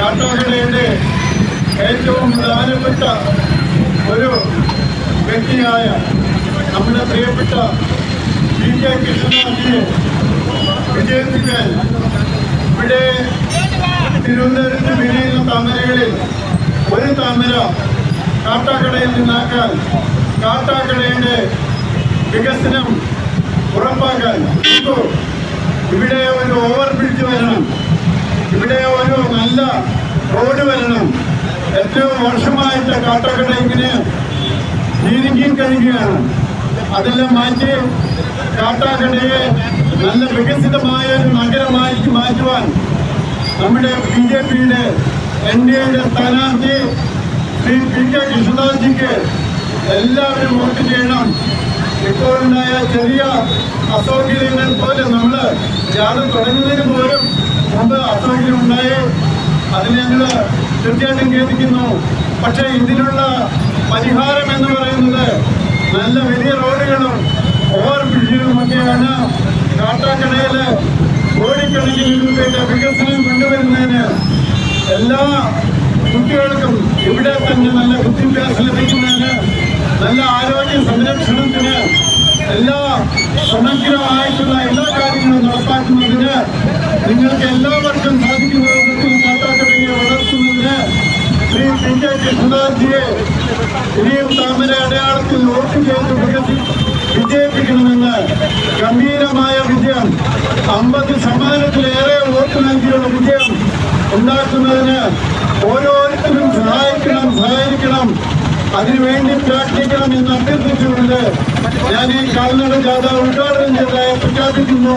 കാട്ടാക്കടയുടെ ഏറ്റവും പ്രധാനപ്പെട്ട ഒരു വ്യക്തിയായ നമ്മുടെ പ്രിയപ്പെട്ട PK കൃഷ്ണദാസിനെ വിജയിപ്പിക്കാൻ ഇവിടെ തിരുവനന്തപുരത്ത് വിരിയുന്ന താമരകളിൽ ഒരു താമര കാട്ടാക്കടയിൽ നിന്നാക്കാൻ, കാട്ടാക്കടയുടെ വികസനം ഉറപ്പാക്കാൻ ഇവിടെ ഒരു ഓവർ ബ്രിഡ്ജ് വരണം, ഇവിടെ ഒരു നല്ല റോഡ് വരണം. എത്രയോ വർഷമായിട്ട് കാട്ടാക്കട ഇങ്ങനെ നീങ്ങി കഴിയുകയാണ്. അതെല്ലാം മാറ്റി കാട്ടാക്കടയെ നല്ല വികസിതമായ ഒരു നഗരമാക്കി മാറ്റുവാൻ നമ്മുടെ BJPയുടെ NDAയുടെ സ്ഥാനാർത്ഥി ശ്രീ PK കൃഷ്ണദാസിക്ക് എല്ലാവരും വോട്ട് ചെയ്യണം. ഇപ്പോഴുണ്ടായ ചെറിയ അസൗകര്യങ്ങൾ പോലെ നമ്മൾ ജാഥ തുടങ്ങുന്നതിന് പോലും മുമ്പ് അസൗകര്യം ഉണ്ടായി, അതിന് ഞങ്ങൾ തീർച്ചയായിട്ടും ഖേദിക്കുന്നു. പക്ഷേ ഇതിനുള്ള പരിഹാരം എന്ന് പറയുന്നത് നല്ല വലിയ റോഡുകളും ഓവർ ബ്രിഡ്ജുകളുമൊക്കെയാണ്. കാട്ടാക്കടയിൽ കോടിക്കണക്കിന് രൂപയുടെ വികസനം കൊണ്ടുവരുന്നതിന് എല്ലാ കുട്ടികൾക്കും ഇവിടെ തന്നെ നല്ല വിദ്യാഭ്യാസം ലഭിക്കുന്നതിന്, നല്ല ആരോഗ്യ സംരക്ഷണത്തിന്, എല്ലാ സമഗ്രമായിട്ടുള്ള എല്ലാ കാര്യങ്ങളും നടപ്പാക്കുന്നതിന് നിങ്ങൾക്ക് എല്ലാവർക്കും സാധിക്കുന്ന വിധത്തിൽ കാട്ടാക്കടയെ വളർത്തുന്നതിന് ശ്രീ PK കൃഷ്ണദാസിയെ ഇനിയും താമര അടയാളത്തിൽ വോട്ട് ചെയ്ത് വിജയിപ്പിക്കണമെന്ന് ഗംഭീരമായ വിജയം, 50% വോട്ട് നൽകിയുള്ള വിജയം ഉണ്ടാക്കുന്നതിന് ഓരോരുത്തരും സഹായിക്കണം, അതിനുവേണ്ടി പ്രാർത്ഥിക്കണം എന്ന് അഭ്യർത്ഥിച്ചുകൊണ്ട് ഞാൻ ഈ കാൽനട ജാഥ ഉദ്ഘാടനം ചെയ്തതായി പ്രഖ്യാപിക്കുന്നു.